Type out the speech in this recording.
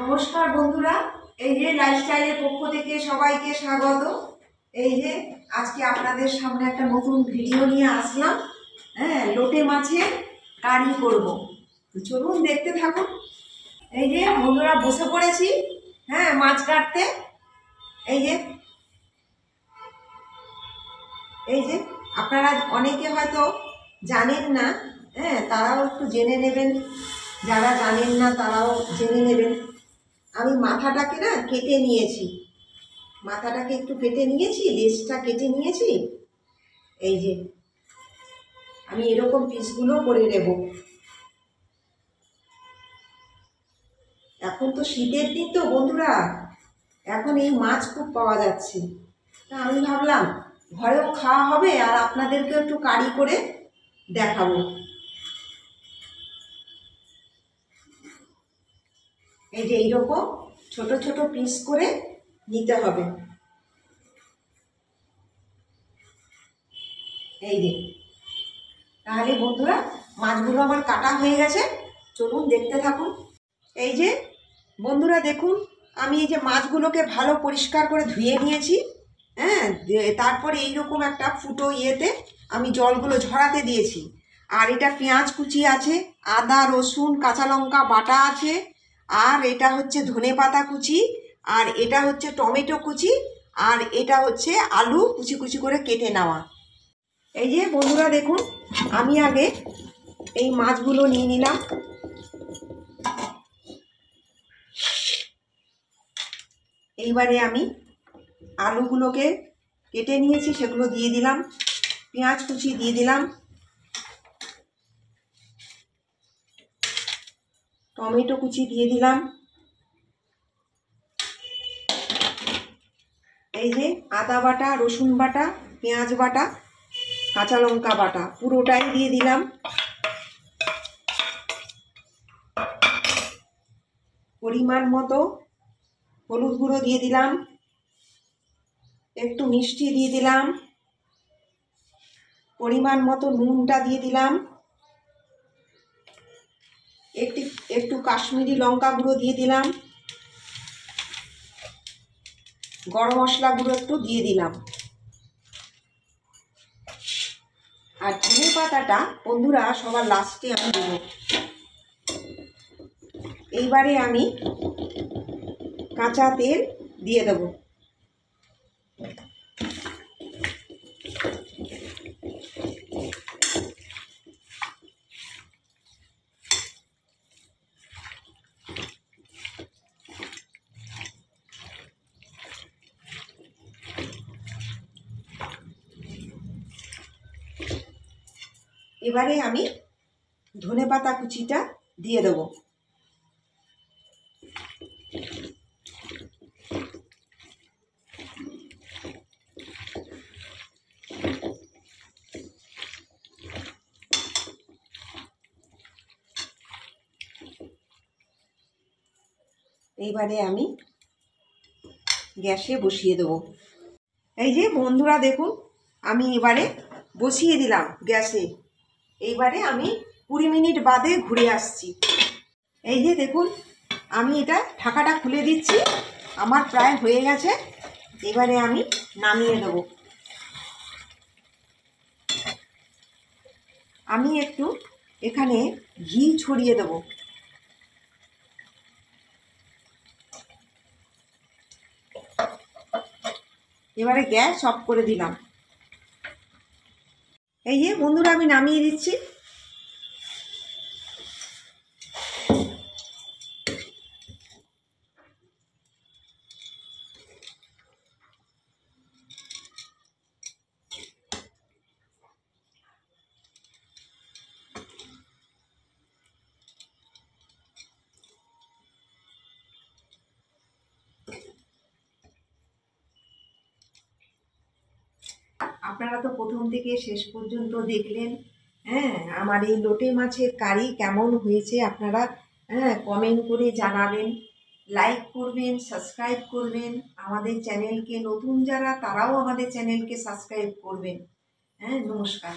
নমস্কার বন্ধুরা, এই যে লাইফস্টাইলের পক্ষ থেকে সবাইকে স্বাগত। এই যে আজকে আপনাদের সামনে একটা নতুন ভিডিও নিয়ে আসলাম। লোটে মাছের কারি করব, তো চলুন দেখতে থাকুন। এই যে বন্ধুরা বসে পড়েছি মাছ কাটতে। এই যে আপনারা অনেকে হয়তো জানেন না, তারাও একটু জেনে নেবেন, যারা জানেন না তারাও জেনে নেবেন। আমি মাথাটাকে কেটে নিয়েছি, মাথাটাকে একটু কেটে নিয়েছি, লেজটা কেটে নিয়েছি। এই যে আমি এরকম পিসগুলো করে নেব। এখন তো শীতের দিন তো বন্ধুরা, এখন এই মাছ খুব পাওয়া যাচ্ছে। তা আমি ভাবলাম ঘরেও খাওয়া হবে আর আপনাদেরকেও একটু কারি করে দেখাবো। এই যে এইরকম ছোট ছোট পিস করে নিতে হবে। এই যে তাহলে বন্ধুরা মাছগুলো আমার কাটা হয়ে গেছে, চলুন দেখতে থাকুন। এই যে বন্ধুরা দেখুন, আমি এই যে মাছগুলোকে ভালো পরিষ্কার করে ধুয়ে নিয়েছি। তারপরে এইরকম একটা ফুটো ইয়েতে আমি জলগুলো ঝরাতে দিয়েছি। আর এটা পেঁয়াজ কুচি আছে, আদা রসুন কাঁচা লঙ্কা বাটা আছে, আর এটা হচ্ছে ধনেপাতা কুচি, আর এটা হচ্ছে টমেটো কুচি, আর এটা হচ্ছে আলু কুচি কুচি করে কেটে নেওয়া। এই যে বন্ধুরা দেখুন, আমি আগে এই মাছগুলো নিয়ে নিলাম। এইবারে আমি আলুগুলোকে কেটে নিয়েছি, সেগুলো দিয়ে দিলাম। পেঁয়াজ কুচি দিয়ে দিলাম, টমেটো কুচি দিয়ে দিলাম। এই যে আদা বাটা, রসুন বাটা, পেঁয়াজ বাটা, কাঁচা লঙ্কা বাটা পুরোটাই দিয়ে দিলাম। পরিমাণ মতো হলুদ গুঁড়ো দিয়ে দিলাম, একটু মিষ্টি দিয়ে দিলাম, পরিমাণ মতো নুনটা দিয়ে দিলাম, একটু কাশ্মীরি লঙ্কা গুঁড়ো দিয়ে দিলাম, গরম মশলা গুঁড়ো একটু দিয়ে দিলাম। আর ধনে পাতাটা বন্ধুরা সবার লাস্টে আমি দেব। এইবারে আমি কাঁচা তেল দিয়ে দেব। এবারে আমি ধনেপাতা কুচিটা দিয়ে দেব। এইবারে আমি গ্যাসে বসিয়ে দেব। এই যে বন্ধুরা দেখুন, আমি এবারে বসিয়ে দিলাম গ্যাসে। এইবারে আমি 20 মিনিট বাদে ঘুরে আসছি। এই যে দেখুন, আমি এটা ঢাকাটা খুলে দিচ্ছি, আমার প্রায় হয়ে গেছে। এবারে আমি নামিয়ে দেব। আমি একটু এখানে ঘি ছড়িয়ে দেব। এবারে গ্যাস অফ করে দিলাম। এই যে বন্ধুরা আমি নামিয়ে দিচ্ছি। আপনারা তো প্রথম থেকে শেষ পর্যন্ত দেখলেন। আমার এই লোটে মাছের কারি কেমন হয়েছে আপনারা কমেন্ট করে জানাবেন, লাইক করবেন, সাবস্ক্রাইব করবেন আমাদের চ্যানেলকে। নতুন যারা তারাও আমাদের চ্যানেলকে সাবস্ক্রাইব করবেন। নমস্কার।